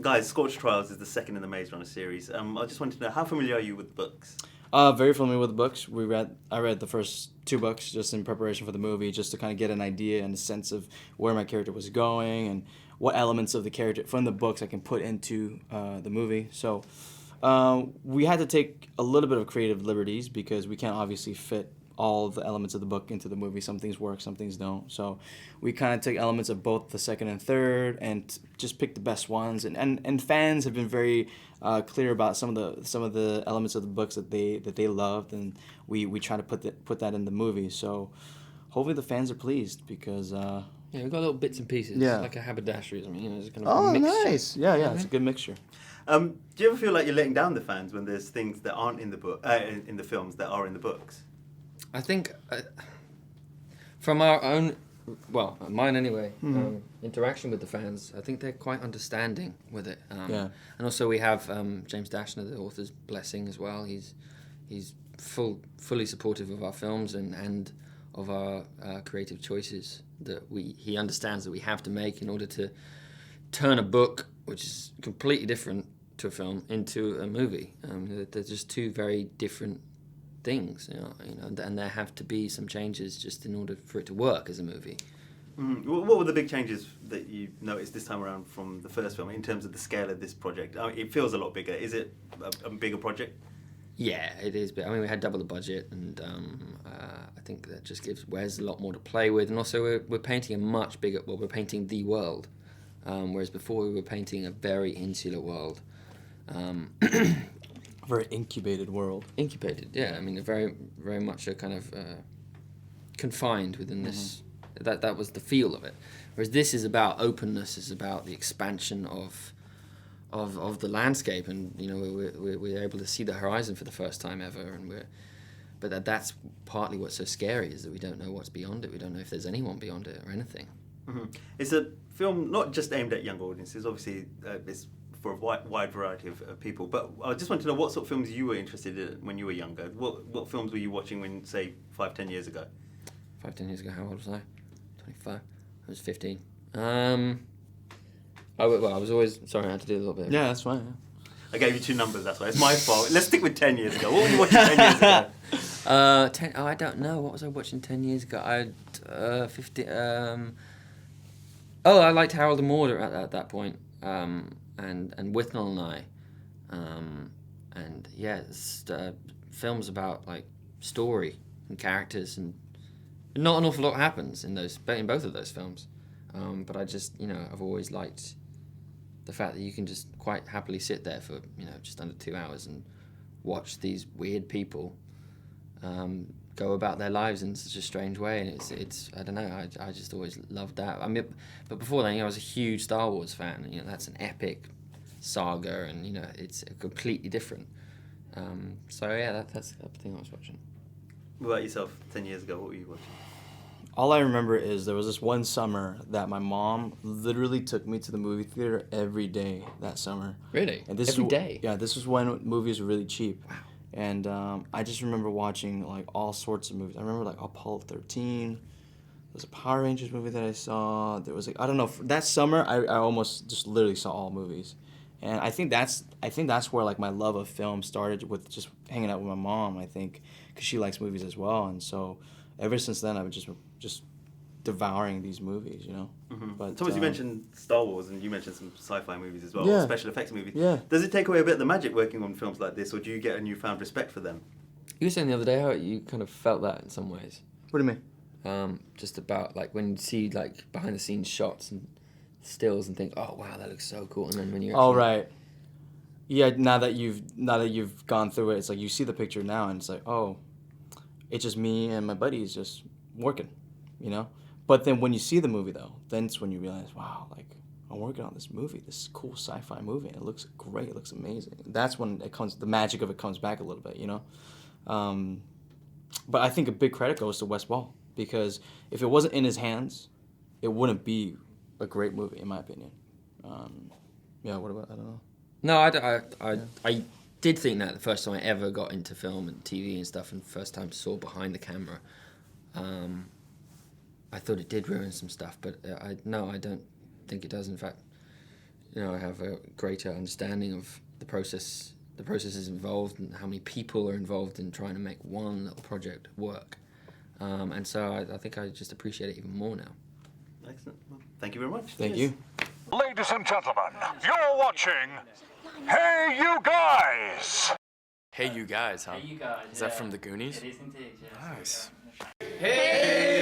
Guys, Scorch Trials is the second in the Maze Runner series. I just wanted to know, how familiar are you with the books? Very familiar with the books. I read the first 2 books just in preparation for the movie, just to kind of get an idea and a sense of where my character was going and what elements of the character from the books I can put into the movie. So we had to take a little bit of creative liberties because we can't obviously fit all of the elements of the book into the movie. Some things work, some things don't. So we kind of took elements of both the second and third and just picked the best ones. And fans have been very clear about some of the elements of the books that they loved, and we try to put that in the movie. So hopefully the fans are pleased because. Yeah, we've got little bits and pieces. Yeah. Like a haberdashery or something. You know, it's kind of a mixture. Nice. Yeah, it's a good mixture. Do you ever feel like you're letting down the fans when there's things that aren't in the book, in the films that are in the books? I think from our own, mine anyway, interaction with the fans, I think they're quite understanding with it. Yeah. And also we have James Dashner, the author's blessing as well. He's fully supportive of our films and of our creative choices that he understands that we have to make in order to turn a book, which is completely different to a film, into a movie. They're just two very different things, you know, and there have to be some changes just in order for it to work as a movie. What were the big changes that you noticed this time around from the first film in terms of the scale of this project? I mean, it feels a lot bigger. Is it a bigger project? Yeah, it is. But I mean, we had double the budget, and I think that just gives Wes a lot more to play with. And also, we're painting a much bigger. Well, we're painting the world, whereas before we were painting a very insular world. Very incubated world. Incubated, yeah. I mean, very, very much a kind of confined within this. That was the feel of it. Whereas this is about openness. Is about the expansion of the landscape, and you know we're able to see the horizon for the first time ever, but that's partly what's so scary is that we don't know what's beyond it. We don't know if there's anyone beyond it or anything. Mm-hmm. It's a film not just aimed at young audiences. Obviously, it's for a wide variety of people. But I just want to know what sort of films you were interested in when you were younger. What films were you watching when, say, 5-10 years ago? 5-10 years ago, how old was I? 25. I was 15. I was always... Sorry, I had to do a little bit. Yeah, that's fine. Yeah. I gave you 2 numbers, that's why. It's my fault. Let's stick with 10 years ago. What were you watching 10 years ago? I don't know. What was I watching 10 years ago? I 50. I liked Harold and Maude at that point. And Withnell and I, and yeah, it's films about like story and characters, and not an awful lot happens in both of those films, but I just I've always liked the fact that you can just quite happily sit there for just under 2 hours and watch these weird people go about their lives in such a strange way, and it's I don't know, I just always loved that. I mean, but before then, I was a huge Star Wars fan. That's an epic saga, and it's completely different. So yeah, that's the thing I was watching. What about yourself? 10 years ago, what were you watching? All I remember is there was this one summer that my mom literally took me to the movie theater every day that summer. Really? And every day? Yeah, this was when movies were really cheap. Wow. And I just remember watching like all sorts of movies. I remember like Apollo 13. There's a Power Rangers movie that I saw. There was like, I don't know, that summer I almost just literally saw all movies. And I think that's where like my love of film started, with just hanging out with my mom, I think, because she likes movies as well. And so ever since then I've just devouring these movies, Mm-hmm. But Thomas, you mentioned Star Wars, and you mentioned some sci-fi movies as well, yeah. special effects movies. Yeah. Does it take away a bit of the magic working on films like this, or do you get a newfound respect for them? You were saying the other day how you kind of felt that in some ways. What do you mean? Just about like when you see like behind the scenes shots and stills and think, oh wow, that looks so cool, and then when you're oh right, yeah. Now that you've gone through it, it's like you see the picture now, and it's like, oh, it's just me and my buddies just working, But then when you see the movie though, then it's when you realize, wow, like I'm working on this movie, this cool sci-fi movie, and it looks great, it looks amazing. That's when the magic of it comes back a little bit, But I think a big credit goes to Wes Ball, because if it wasn't in his hands, it wouldn't be a great movie, in my opinion. Yeah, what about, I don't know. No, I did think that the first time I ever got into film and TV and stuff, and the first time saw behind the camera, I thought it did ruin some stuff, but I don't think it does. In fact, I have a greater understanding of the processes involved, and how many people are involved in trying to make one little project work. And so I think I just appreciate it even more now. Excellent. Well, thank you very much. Thank you. Ladies and gentlemen, you're watching Hey You Guys! Hey You Guys, huh? Hey, you guys. Is that from the Goonies? It is indeed, yes. Nice. Hey!